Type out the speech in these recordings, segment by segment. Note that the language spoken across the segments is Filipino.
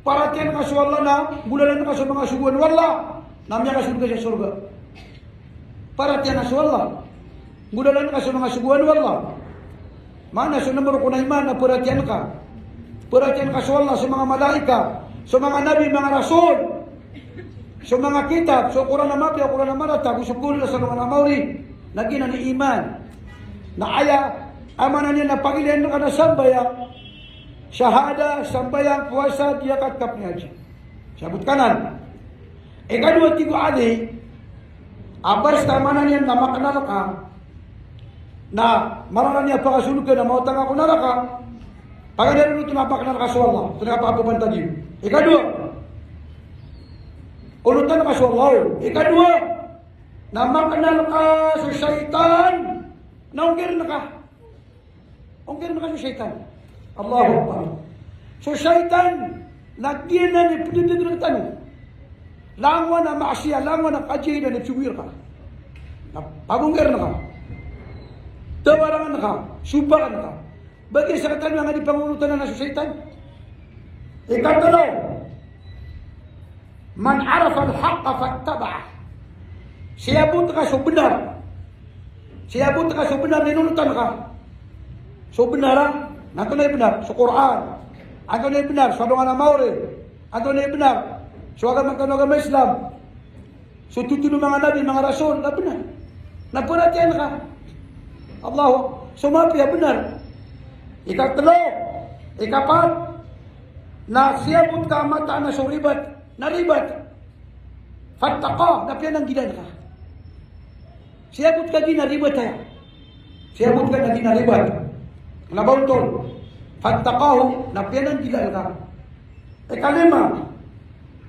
Perhatian ka sa Allah na, bulalan ka sa mga suguan wala, namya ka surga sa surga. Perhatian ka sa Allah, bulalan ka sa mga suguan wala. Mana sa numero ko na iman na perhatian ka. Perhatian ka sa Allah, sa mga malaika, sa mga nabi, mga rasul, sa mga kitab, sa Quran na mapya, Quran na marata, kusukul sa mga mauri, naging ni iman. Na aya, amanan niya na pagilihan ka na sambaya, syahada, sambayang, puasa, dia katkap ni haji. Sabut kanan. Kadua tigo adi, abar sa amanan niya na makanal ka, na maranan niya pakasulog ka na mautang ako naraka, pagkadarin ito na pakanal ka sa Allah, ito na kapapabang tadi. Kadua, unutan ka sa Allah. Kadua, na makanal ka sa syaitan, na ungkir na ka. Ungkir na ka sa syaitan. Allahu Akbar. So syaitan, lagyan na niya pinagdadang tanong. Langwa na maasya, langwa na kajiy na nagsuwir ka. Pagungkir na ka. Tawarangan ka. Subakan ka. Bagi sa katanong nga di pangulutan na sa syaitan. Ikatalaw, man arafa al-haqqa fattaba'ah. Siyabot ka so benar. Siyabot ka so benar, ninunutan ka. So benar, nato na benar sa Quran. Ato na benar sa mga Maori. Ato na benar sa agama Islam. So tutuno mga nabi, mga rasul, na benar. Naperhatian ka. Allah, sumapi benar. Ikatlo, ikapat, na siyabot ka mata na so ribat, na ribat. Fattaqa, na piyan ang gidan ka. Siyabot ka din na ribat tayo. Siyabot ka na din na ribat. Nabauntol. Fattaqahu, na piyan ang gidan ka. Ikalima,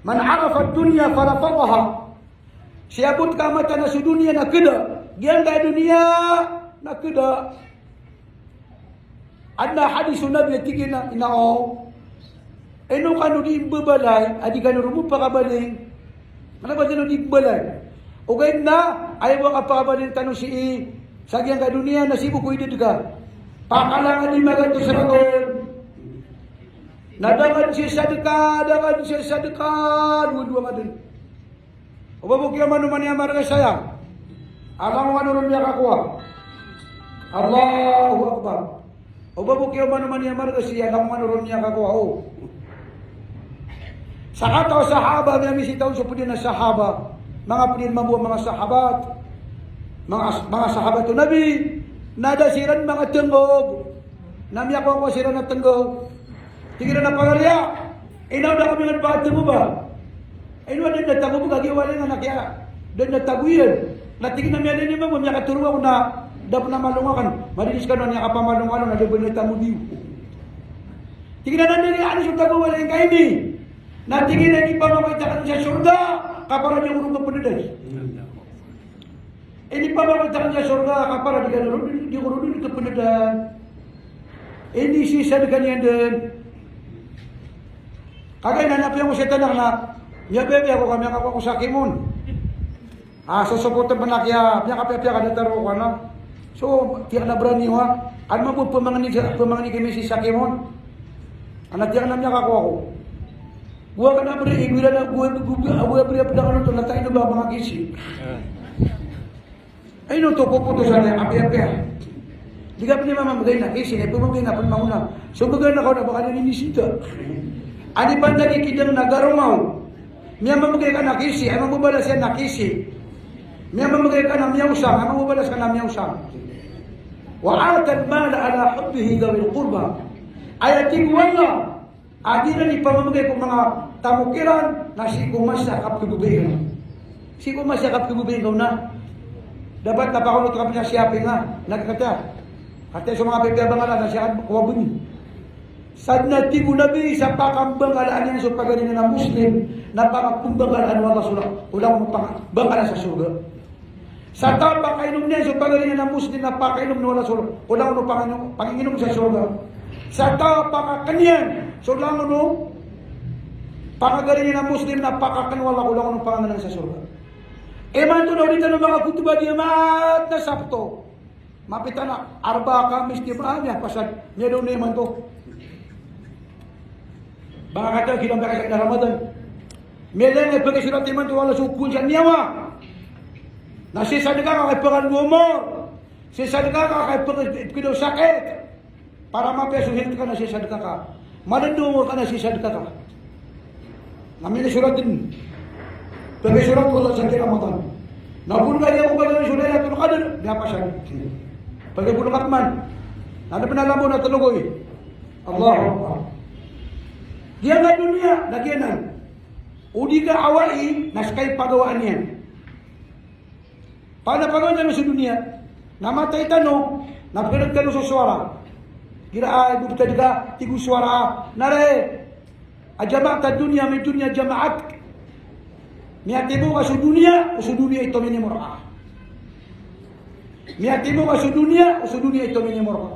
man arafa dunya farafadaha. Siyabot ka mata na sa dunia na keda. Giyan ka dunia na keda. Adna hadisu nabi tigin na inao. Eno kanu di bebalay, adi kanu rumupa kabaling. Ano ba dino di bebalay? O gayud na, ayaw ka pakabaling tanong si sagyang ka dunia na sibu ko idid ka. Pakalangan di maganto sa ragon. Nadangan siya sadaka, dua-dua madin. O babuk yung manuman niya marga saya. Alam mo ano ron niya kakuha. Allahu Akbar. O babuk yung manuman niya marga siya, alam mo ano ron niya kakuha. Sa kataw sahaba, may misitaw sa pudin na sahaba. Mga pudin mabuha mga sahabat. Mga sahabat to Nabi. Nadasiran mga tenggog. Namiyak ko siran na tenggog. Tingin na pangalya. Inaw na kami ng pagkatimo ba? Inaw na natago mo kagiwala nga nakya. Doon nataguyan. Natingin na miyan ni mo, miya katuruwa ko na dapat na malungakan. Marinis ka na niya kapamalungakan na doon na tamo diyo. Tingin na nandiri, ano siya taguwala yung kaini? Natingin na di pa mamaitakan siya surga, kapara niya urong kapuniday. Di pa mamaitakan siya surga, kapara di urong kapuniday. Di sisa di kanyan din. Kagay nanapyan mo siya tanang na, niya bebe ako kami ako sa kimon. Susuputan pa na kaya, niya kapya-pya ka nataro ka na. So, tiyak na brand new ha. Ano mo po pamangani kami si Sakimon? Anak tiyak na niya ako. Buwa ka na beri, igwila na buwa beri apa dah ano to natai no ba mga kisi. Ay no to puputusan na api-api. Di ka pinima mamagay na kisi, ay pumagay na pan mauna. So bagay na ko na baka ninisita. Ani pandagi kidang nagarumaw. Miya mamagay ka na kisi, ay mabubalas yan na kisi. Miya mamagay ka na miyawsang, ay mabubalas ka na miyawsang. Wa atad mala ala hubbihi gawil qurba. Ayating wala. Adi na ni pamamagay kong mga tamukiran na si kumasakap kibubing. Si kumasakap kibubing daw na. Dapat napakunot kami na siyapi nga. Nagkata. Kata sa mga pagkabangalan na siya kuwabuni. Sad na timu nabi sa pakambanggalaan niya sa pagalingan ng Muslim na pakambanggalaan wala sula. Ulang banggalaan sa surga. Sa tapakainom niya sa pagalingan ng Muslim na pakainom na wala sula. Ulang panginginom sa surga. Sa tapakakanyan so lang ano, pakagaling ng Muslim na pakakanwala ko lang anong pangalan sa surga. Man to na ulit ng mga kutuba di mat na sapto. Mapita na, arba kamis di ba niya, pasad niya daw naman to. Baka kata kita berkata dalam Ramadan. Medan ay pergi surat iman tu wala sukun sa niyawa. Na si sadaka kay peran umur. Si sadaka kay pergi sakit. Para mapesuhin ka na si sadaka ka. Madan umur ka na si sadaka ka. Namin surat din. Pergi surat wala sa Ramadan. Nabulga dia ko ba surat Lailatul Qadar? Dia apa siya? Pergi bulan Katman. Ada penalamu na tuloy. Allah. Dia nggak dunia, nagianan. Udi ka awai, naskay pagawaan niya. Paano pagawaan niya sa dunia? Namatay tanong, napinagtanong sa suara. Kira ay, bukta juga, tigu suara. Nare, ajamaat ta dunia, may dunia jamaat. Miyatibo ka sa dunia ito minimura. Miyatibo ka sa dunia ito minimura.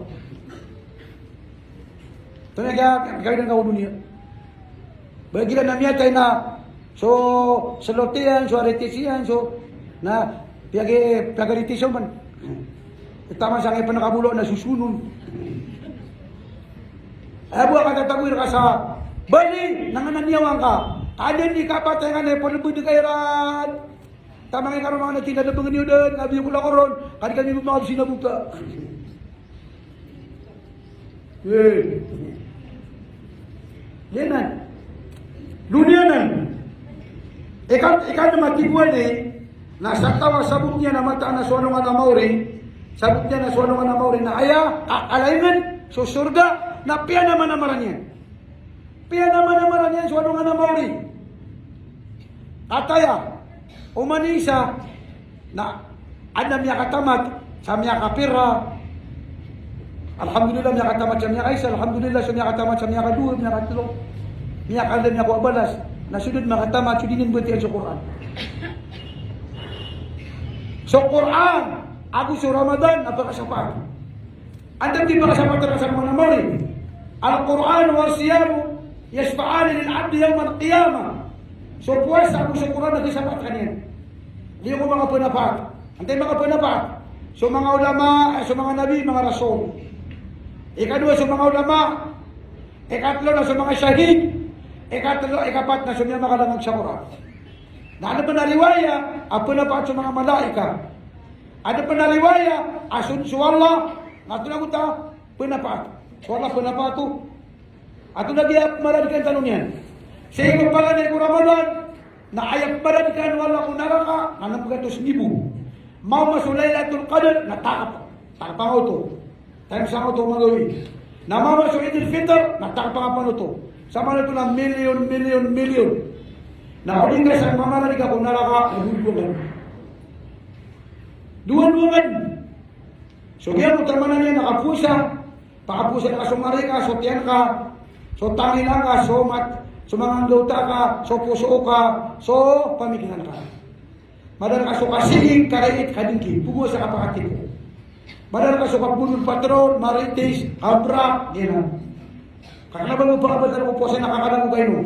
Ito na kaya ng dunia. Bagilah namanya tayo na so selotian, so aretisian, so na piagaritisan man. Tama sa ngayon pa nakabulo na susunod. Ay buwa ka tatagwir ka sa bali, nangananiyawan ka. Ada ni kapatay nga na pala pwede kairan. Tama nga karong mga natinda na panginiw doon, ngabi yung kula koron, kadi kami mga sinabuta. Yanan. Dunia nan. Ikan matiguan nasa tawa sabuk niya na mata na suano nga na mauri, sabuk niya na suano nga na mauri na aya, alayman, so surga, na piya naman amaran yan. Piya naman amaran yan, suano nga na mauri. Ataya, umanisa, na anam niya katamat, sa miya kapira, alhamdulillah miya katamat sa miya kaisa, alhamdulillah sa miya katamat sa miya kadua, miya katlo. Niya kaldan niya ko abalas na sudud makatama sudinin buti sa Quran. So Quran, ako sa Ramadan napakasapat. Andam di makasapat sa mga namari. Al-Quran wa siyam yashfa'an lil 'abd yawm al-qiyamah. So puasa ako sa Quran nagsapat kaniya. Di ko mga panapat. Antay mga panapat. So mga ulama, so mga nabi, mga rasul. Ikadua sa mga ulama, ikatlo na sa mga syahid. Ikapat na sumya makalangang sa Quran. Na ano pa na riwaya, apa na pa sa mga malaika. Ano pa na riwaya, asun suwala, nga ito na kuta, pinapat. Suwala pinapat ito. Ato na diya maradikan tanong yan. Sa ikaw pala na ikaw Ramadan, na ayak maradikan wala ko naraka, nanang pagatos nibu. Mau masulay Lailatul Qadar, natakap. Takapang ito. Tayo sa ito magawi. Na mau masulay Idul Fitr, natakapang ito. Sama na ito na million. Na uling ka sa mamalarig ako naraka, nagulungan. Duwan-duwan. So kaya mo tama na niya, nakapusa. Pakapusa na ka sumari ka, so tiyan ka, so tangin ka, so mga gauta ka, so puso ka, so pamikinan ka. Madara ka so kasiging, karait, kadingki, pugo sa kapakati ko. Madara ka so kapulong patrol, maritis, kabra, gina. Kakala ba mo pa kapag po sa nakakala mo kayo?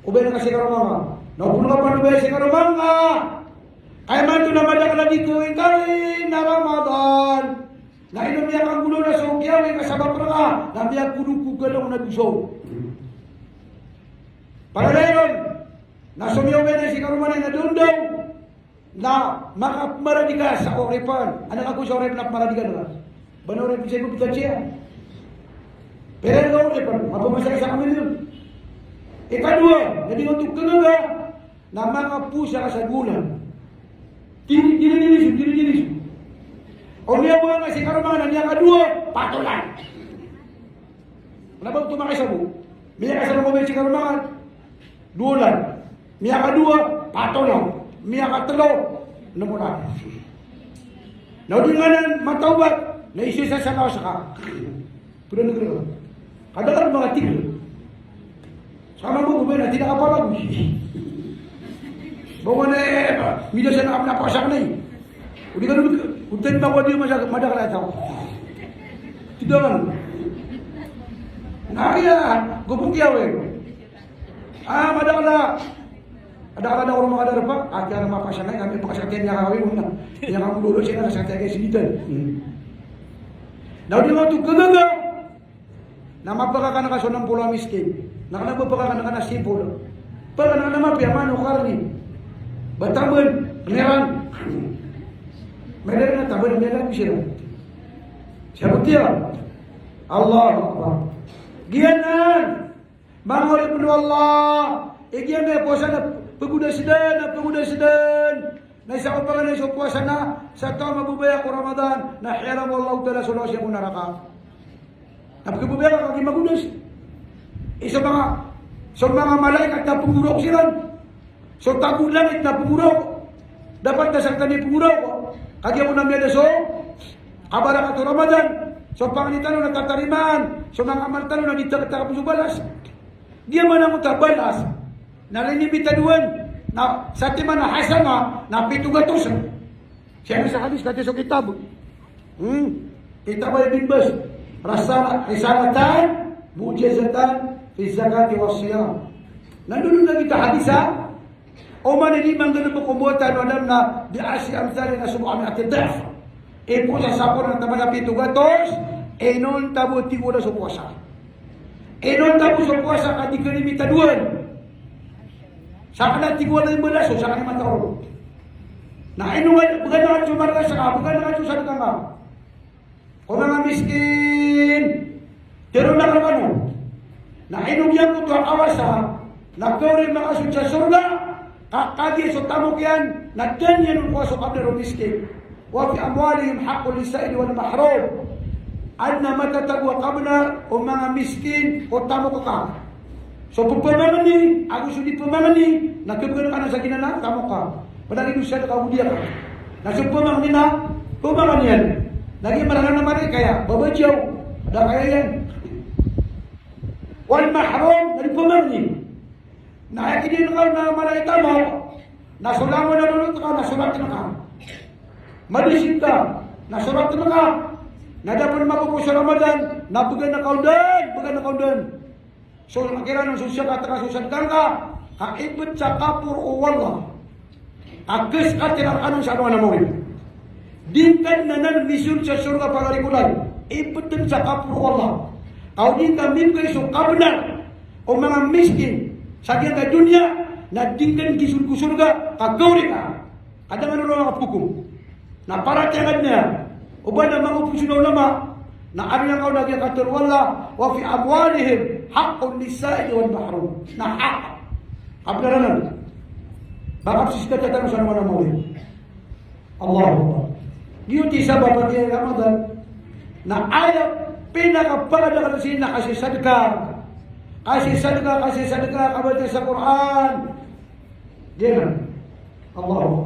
Ubay na kasi karumanga. Napuno ka pa nubay si karumanga. Kaya man ito naman na dito, ikay na Ramadan. Na inumiyak ang gulo na sokyaw, kasabap na ka. Namiyak kudu-kugalong na guso. Para ngayon, nasumiyaw na si karumanga na dundaw. Na makamaradigas sa oripan. Anong ako sa oripan na maradigan na? Banorin sa ibu kita siya. Pero ikaw, mapamasaya sa kami yun. Ikadua, jadi untuk keluarga, na mga pusa ka sa gulang. Dinilis. O niya mo nga si karumanga, niya kadua, patulan. Wala ba tumakay sa mo? Miya ka sa mga si karumanga, dulan. Miya kadua, patulan. Miya katlo, namuna. Naudinganan, matawag, naisisa sa ka. Pero nagkakaroon. Kadang-kadang mga tigil. Sama mo, gubay na, tidak kapalag. Bawa na mida sa napasak na Udi ka naman, untan ba ko di madakala ito? Tidak man. Nakaya, gupong kiyaw madakala. Adakala na orang makadar pa, kaya na mapasanay, kami pakasakyan niya kawin mo na. Yang kamu dulu siya na sakyan kayo sinitan. Daw di mo ito kagaga. Na mapaka ka na kaso ng pula miskin. Nakanagpapaka na sipol. Pagka naman piyamano karni. Bataman, meron. Meron na taban, meron siya. Siya dia. Allah Akbar. Gianan. Mangolip nu Allah. Igian na puasa na peguda sedan. Na isa ko pa na isa puasa na sa taon mabubaya ko Ramadan na hiram Allah Ta'ala sulo siya mo naraka. Napagubaya ka kagi magudas. Isa mga malaikat na pumurok sila. So tagu langit na pumurok. Dapat nasaktan ni pumurok. Kagi mo na miya so. Kabara ka to Ramadan. So panganitan na tatariman. So mga amaltan na dito ka balas. Dia man ang tabalas. Nalinibitaduan. Na sa timana hasana na 700. Siya sa hadis kati sa kitab. Kitab bin Bas. Risalatan mujizatan fi zakati was siyam. Nandun na kita hadis ha. O man ini mangganun mo kumbutan alam na di asi amsal na sumuami at daf. E po sa sapon ng tamana 700 e non tabo tigo na sa puasa. E non tabo sa puasa kadi kalimitaduan. Sa kanang tigwa na yung balas, o sa kanang matao. Na inuwan, bukan na kanyo markas ka, bukan na kanyo sa ka. Kung mga miskin, tiro na ka kano. Na inugyan ko ito ang awasa, nagkaurin makasud sa surga, kakagi sa tamok yan, na ganyan ang kuwaso kabler o miskin. Wa fi amwalihim haqqul lisa'ili wal mahrum. Anna matatagwa kabler o mga miskin o tamok ka. So pagpamangan ni, ako sudi pamangan ni, nagkagano ka na sa ginana, tamo ka. Padali doon siya nakahudiya ka. Nasupamangan ni na, pamangan yan. Naging marangan naman rin, kaya babadyaw. Ada kaya yan. Wal mahrum, nagpamangan ni. Nakakinin ka na malaita mo, nasulang mo na lulot ka, nasulat na ka. Malisin ka, nasulat na ka. Nadapan mapupo sa Ramadan, nabugan na kaundan, bugan na kaundan. So, makira ng susya ka, takasusan ka, kaibot sa kapur o wala. Agis ka, tinakanon sa ano mo rin. Dinkan na misyon sa surga pangarikulan. Ibot din sa kapur o wala. Kau din kami kayo so kabenar o mga miskin sa diyan dunya na dinkan gisun ko surga, kagawri ka. Kadang ano lang kapukum. Na paratiyagan niya. O ba na mga upusin na ulama, na ano lang kau nagyang katurwala, wa fi amwalihim haqqun lisa'ili wal mahrum. Na hak. Kabalaran. Bakit sista kata sa naman mo rin? Allah. Giyuti sa babat niya Ramadan na ayaw pinakapaganda ka sila kasi sadka. Kasi sadka kabalik sa Quran. Diyan. Allah.